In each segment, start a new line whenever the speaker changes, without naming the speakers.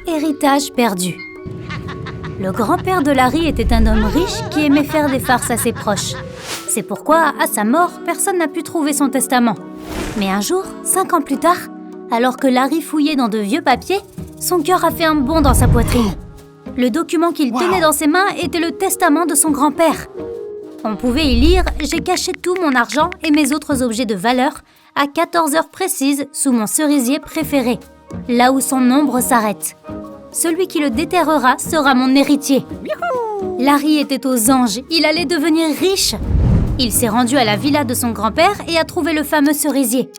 Héritage perdu. Le grand-père de Larry était un homme riche qui aimait faire des farces à ses proches. C'est pourquoi, à sa mort, personne n'a pu trouver son testament. Mais un jour, 5 ans plus tard, alors que Larry fouillait dans de vieux papiers, son cœur a fait un bond dans sa poitrine. Le document qu'il tenait dans ses mains était le testament de son grand-père. On pouvait y lire « J'ai caché tout mon argent et mes autres objets de valeur à 14 heures précises sous mon cerisier préféré, là où son ombre s'arrête. Celui qui le déterrera sera mon héritier. » Larry était aux anges, il allait devenir riche. Il s'est rendu à la villa de son grand-père et a trouvé le fameux cerisier.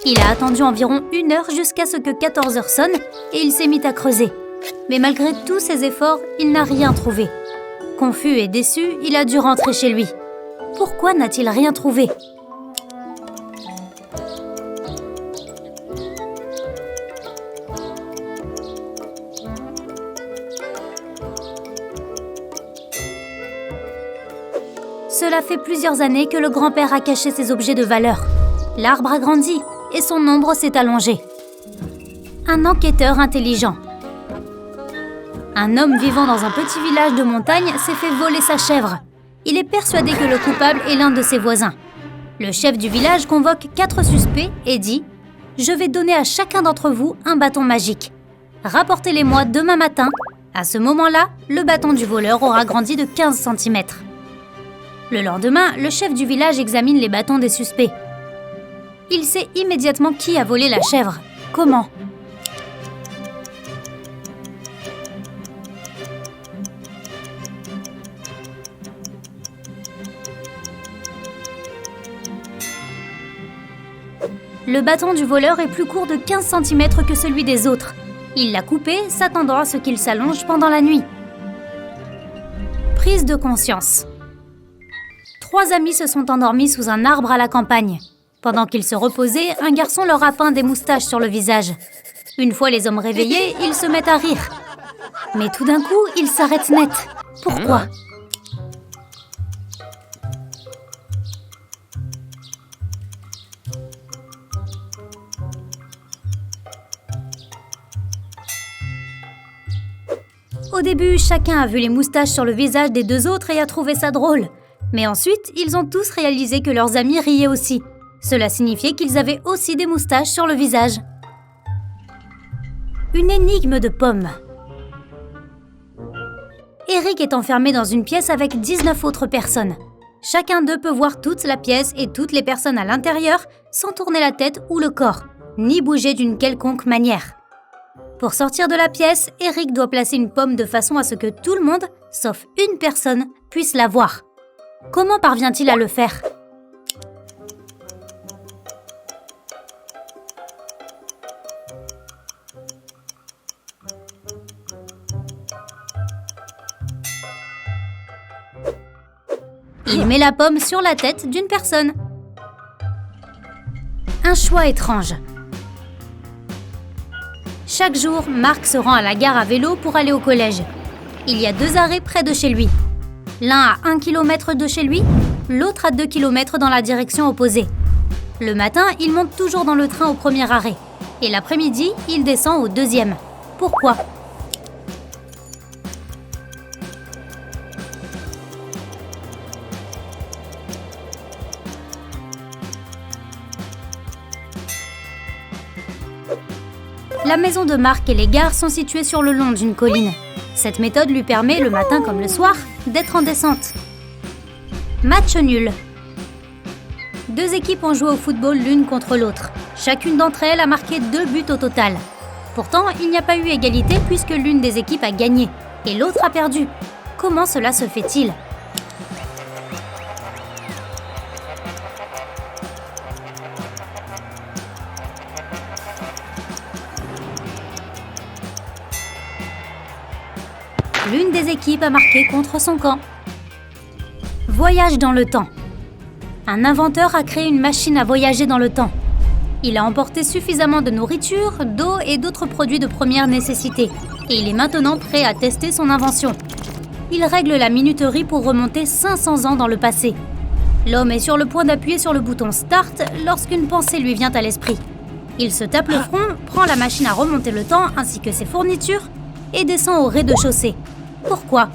Il a attendu environ 1 heure jusqu'à ce que 14 heures sonnent et il s'est mis à creuser. Mais malgré tous ses efforts, il n'a rien trouvé. Confus et déçu, il a dû rentrer chez lui. Pourquoi n'a-t-il rien trouvé ? Cela fait plusieurs années que le grand-père a caché ses objets de valeur. L'arbre a grandi et son ombre s'est allongée. Un enquêteur intelligent. Un homme vivant dans un petit village de montagne s'est fait voler sa chèvre. Il est persuadé que le coupable est l'un de ses voisins. Le chef du village convoque 4 suspects et dit « Je vais donner à chacun d'entre vous un bâton magique. Rapportez-les-moi demain matin. À ce moment-là, le bâton du voleur aura grandi de 15 cm. » Le lendemain, le chef du village examine les bâtons des suspects. Il sait immédiatement qui a volé la chèvre. Comment ? Le bâton du voleur est plus court de 15 cm que celui des autres. Il l'a coupé, s'attendant à ce qu'il s'allonge pendant la nuit. Prise de conscience. 3 amis se sont endormis sous un arbre à la campagne. Pendant qu'ils se reposaient, un garçon leur a peint des moustaches sur le visage. Une fois les hommes réveillés, ils se mettent à rire. Mais tout d'un coup, ils s'arrêtent net. Pourquoi ? Au début, chacun a vu les moustaches sur le visage des 2 autres et a trouvé ça drôle. Mais ensuite, ils ont tous réalisé que leurs amis riaient aussi. Cela signifiait qu'ils avaient aussi des moustaches sur le visage. Une énigme de pommes. Eric est enfermé dans une pièce avec 19 autres personnes. Chacun d'eux peut voir toute la pièce et toutes les personnes à l'intérieur sans tourner la tête ou le corps, ni bouger d'une quelconque manière. Pour sortir de la pièce, Eric doit placer une pomme de façon à ce que tout le monde, sauf une personne, puisse la voir. Comment parvient-il à le faire ? Il met la pomme sur la tête d'une personne. Un choix étrange. Chaque jour, Marc se rend à la gare à vélo pour aller au collège. Il y a 2 arrêts près de chez lui. L'un à 1 km de chez lui, l'autre à 2 km dans la direction opposée. Le matin, il monte toujours dans le train au premier arrêt. Et l'après-midi, il descend au 2e. Pourquoi ? La maison de Marc et les gares sont situées sur le long d'une colline. Cette méthode lui permet, le matin comme le soir, d'être en descente. Match nul. 2 équipes ont joué au football l'une contre l'autre. Chacune d'entre elles a marqué 2 buts au total. Pourtant, il n'y a pas eu égalité puisque l'une des équipes a gagné et l'autre a perdu. Comment cela se fait-il ? L'une des équipes a marqué contre son camp. Voyage dans le temps. Un inventeur a créé une machine à voyager dans le temps. Il a emporté suffisamment de nourriture, d'eau et d'autres produits de première nécessité. Et il est maintenant prêt à tester son invention. Il règle la minuterie pour remonter 500 ans dans le passé. L'homme est sur le point d'appuyer sur le bouton Start lorsqu'une pensée lui vient à l'esprit. Il se tape le front, prend la machine à remonter le temps ainsi que ses fournitures et descend au rez-de-chaussée. Pourquoi ?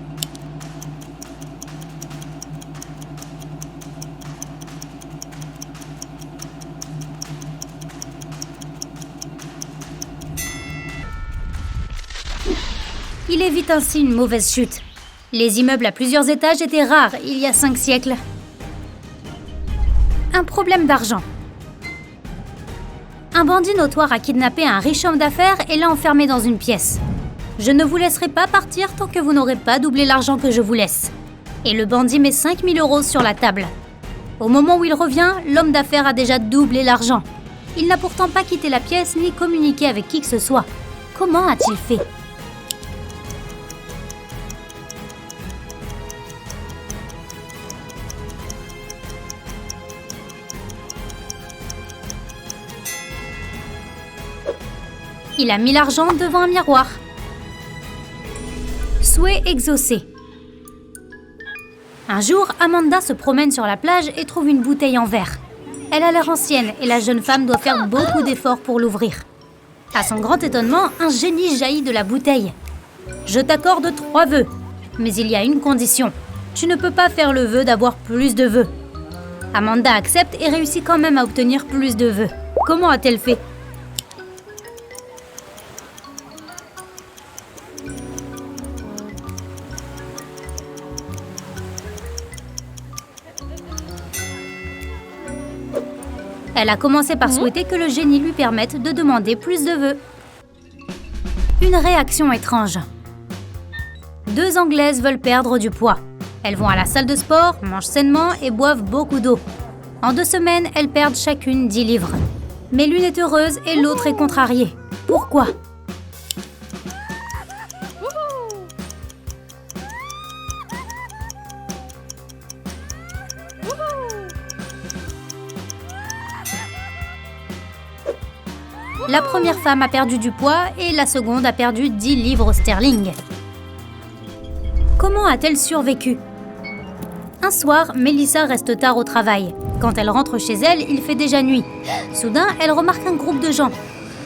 Il évite ainsi une mauvaise chute. Les immeubles à plusieurs étages étaient rares il y a 5 siècles. Un problème d'argent. Un bandit notoire a kidnappé un riche homme d'affaires et l'a enfermé dans une pièce. Je ne vous laisserai pas partir tant que vous n'aurez pas doublé l'argent que je vous laisse. Et le bandit met 5 000 € sur la table. Au moment où il revient, l'homme d'affaires a déjà doublé l'argent. Il n'a pourtant pas quitté la pièce ni communiqué avec qui que ce soit. Comment a-t-il fait ? Il a mis l'argent devant un miroir. Souhait exaucé. Un jour, Amanda se promène sur la plage et trouve une bouteille en verre. Elle a l'air ancienne et la jeune femme doit faire beaucoup d'efforts pour l'ouvrir. À son grand étonnement, un génie jaillit de la bouteille. « Je t'accorde 3 vœux, mais il y a une condition. Tu ne peux pas faire le vœu d'avoir plus de vœux. » Amanda accepte et réussit quand même à obtenir plus de vœux. Comment a-t-elle fait ? Elle a commencé par souhaiter que le génie lui permette de demander plus de vœux. Une réaction étrange. 2 Anglaises veulent perdre du poids. Elles vont à la salle de sport, mangent sainement et boivent beaucoup d'eau. En 2 semaines, elles perdent chacune 10 livres. Mais l'une est heureuse et l'autre est contrariée. Pourquoi ? La première femme a perdu du poids et la seconde a perdu 10 livres sterling. Comment a-t-elle survécu ? Un soir, Melissa reste tard au travail. Quand elle rentre chez elle, il fait déjà nuit. Soudain, elle remarque un groupe de gens.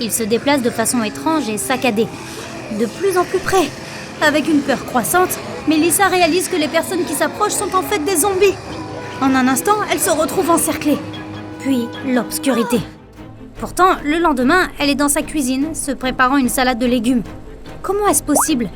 Ils se déplacent de façon étrange et saccadée. De plus en plus près. Avec une peur croissante, Melissa réalise que les personnes qui s'approchent sont en fait des zombies. En un instant, elle se retrouve encerclée. Puis, l'obscurité. Pourtant, le lendemain, elle est dans sa cuisine, se préparant une salade de légumes. Comment est-ce possible ?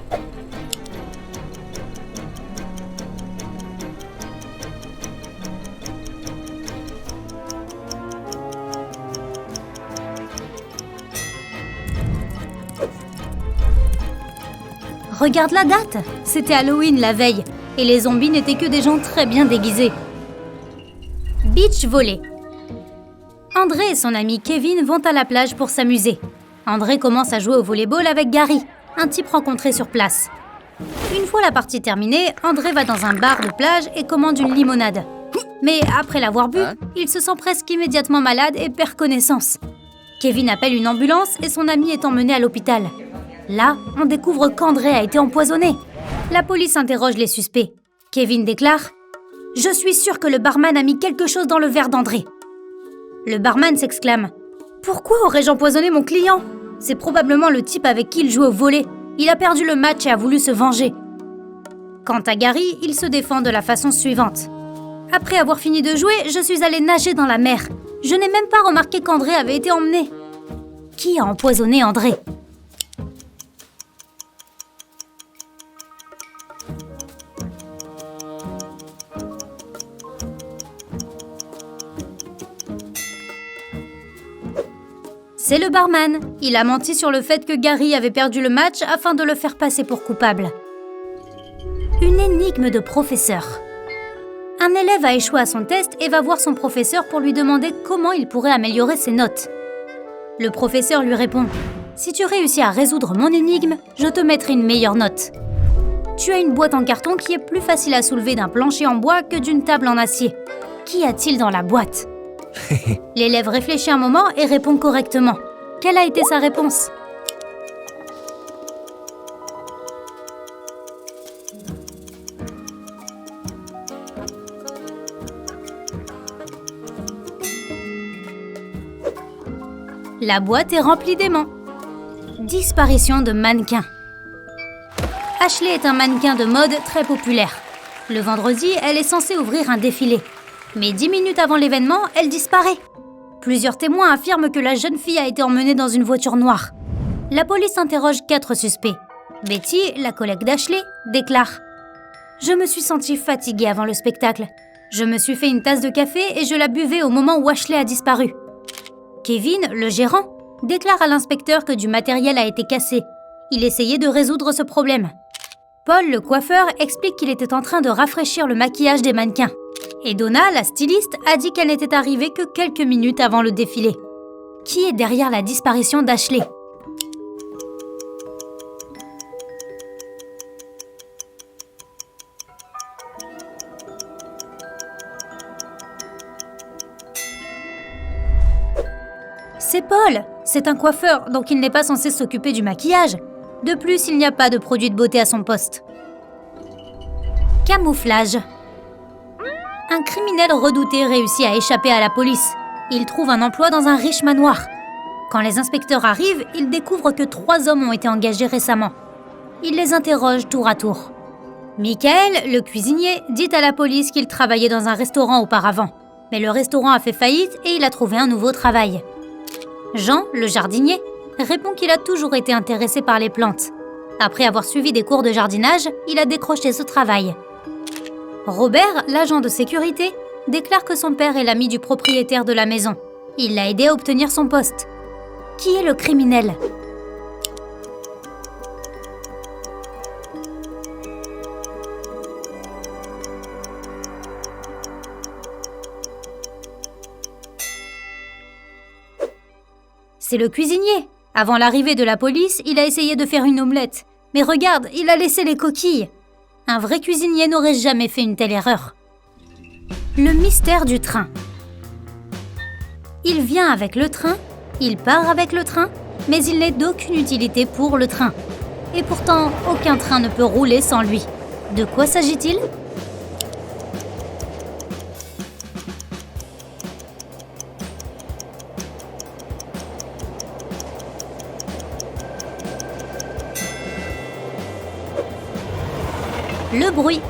Regarde la date ! C'était Halloween la veille, et les zombies n'étaient que des gens très bien déguisés. Beach volley. André et son ami Kevin vont à la plage pour s'amuser. André commence à jouer au volleyball avec Gary, un type rencontré sur place. Une fois la partie terminée, André va dans un bar de plage et commande une limonade. Mais après l'avoir bu, il se sent presque immédiatement malade et perd connaissance. Kevin appelle une ambulance et son ami est emmené à l'hôpital. Là, on découvre qu'André a été empoisonné. La police interroge les suspects. Kevin déclare « Je suis sûr que le barman a mis quelque chose dans le verre d'André. » Le barman s'exclame « Pourquoi aurais-je empoisonné mon client ? C'est probablement le type avec qui il joue au volley. Il a perdu le match et a voulu se venger. » Quant à Gary, il se défend de la façon suivante. « Après avoir fini de jouer, je suis allé nager dans la mer. Je n'ai même pas remarqué qu'André avait été emmené. » Qui a empoisonné André ? C'est le barman. Il a menti sur le fait que Gary avait perdu le match afin de le faire passer pour coupable. Une énigme de professeur. Un élève a échoué à son test et va voir son professeur pour lui demander comment il pourrait améliorer ses notes. Le professeur lui répond « Si tu réussis à résoudre mon énigme, je te mettrai une meilleure note. Tu as une boîte en carton qui est plus facile à soulever d'un plancher en bois que d'une table en acier. Qu'y a-t-il dans la boîte ?» L'élève réfléchit un moment et répond correctement. Quelle a été sa réponse ? La boîte est remplie d'aimants. Disparition de mannequin. Ashley est un mannequin de mode très populaire. Le vendredi, elle est censée ouvrir un défilé. Mais 10 minutes avant l'événement, elle disparaît. Plusieurs témoins affirment que la jeune fille a été emmenée dans une voiture noire. La police interroge 4 suspects. Betty, la collègue d'Ashley, déclare « Je me suis sentie fatiguée avant le spectacle. Je me suis fait une tasse de café et je la buvais au moment où Ashley a disparu. » Kevin, le gérant, déclare à l'inspecteur que du matériel a été cassé. Il essayait de résoudre ce problème. Paul, le coiffeur, explique qu'il était en train de rafraîchir le maquillage des mannequins. Et Donna, la styliste, a dit qu'elle n'était arrivée que quelques minutes avant le défilé. Qui est derrière la disparition d'Ashley ? C'est Paul. C'est un coiffeur, donc il n'est pas censé s'occuper du maquillage. De plus, il n'y a pas de produit de beauté à son poste. Camouflage. Un criminel redouté réussit à échapper à la police. Il trouve un emploi dans un riche manoir. Quand les inspecteurs arrivent, ils découvrent que 3 hommes ont été engagés récemment. Ils les interrogent tour à tour. Michael, le cuisinier, dit à la police qu'il travaillait dans un restaurant auparavant. Mais le restaurant a fait faillite et il a trouvé un nouveau travail. Jean, le jardinier, répond qu'il a toujours été intéressé par les plantes. Après avoir suivi des cours de jardinage, il a décroché ce travail. Robert, l'agent de sécurité, déclare que son père est l'ami du propriétaire de la maison. Il l'a aidé à obtenir son poste. Qui est le criminel ? C'est le cuisinier. Avant l'arrivée de la police, il a essayé de faire une omelette. Mais regarde, il a laissé les coquilles. Un vrai cuisinier n'aurait jamais fait une telle erreur. Le mystère du train. Il vient avec le train, il part avec le train, mais il n'est d'aucune utilité pour le train. Et pourtant, aucun train ne peut rouler sans lui. De quoi s'agit-il ? Le bruit.